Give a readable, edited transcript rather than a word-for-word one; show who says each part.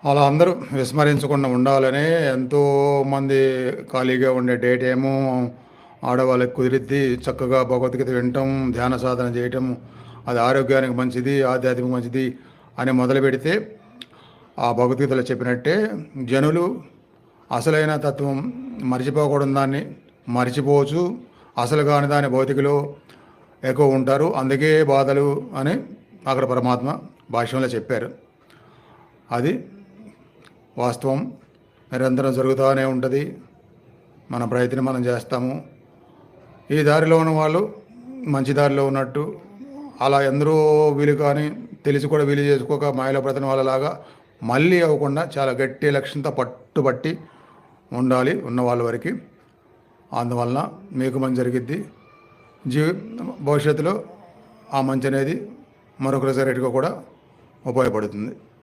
Speaker 1: అలా అందరూ విస్మరించకుండా ఉండాలని ఎంతోమంది ఖాళీగా ఉండే డే టైము ఆడవాళ్ళకి కుదిరిద్ది. చక్కగా భగవద్గీత వినటం, ధ్యాన సాధన చేయటం, అది ఆరోగ్యానికి మంచిది, ఆధ్యాత్మిక మంచిది అని మొదలుపెడితే ఆ భగవద్గీతలో చెప్పినట్టే జనులు అసలైన తత్వం మర్చిపోకూడదు, దాన్ని మర్చిపోవచ్చు. అసలు కాని దాని భౌతికలో ఎక్కువ ఉంటారు, అందుకే బాధలు అని అక్కడ పరమాత్మ భాష్యంలో చెప్పారు. అది వాస్తవం. నిరంతరం జరుగుతూనే ఉంటుంది. మన ప్రయత్నం మనం చేస్తాము. ఈ దారిలో ఉన్న వాళ్ళు మంచి దారిలో ఉన్నట్టు, అలా ఎందరో వీలు కానీ తెలిసి కూడా వీలు చేసుకోక మాయలో ప్రతిన వాళ్ళలాగా మళ్ళీ అవ్వకుండా చాలా గట్టి లక్ష్యంతో పట్టుబట్టి ఉండాలి ఉన్న వాళ్ళ వరకు. అందువలన మీకు మంచి జరిగిద్ది. భవిష్యత్తులో ఆ మంచి అనేది మరొకరి సరైనగా కూడా ఉపయోగపడుతుంది.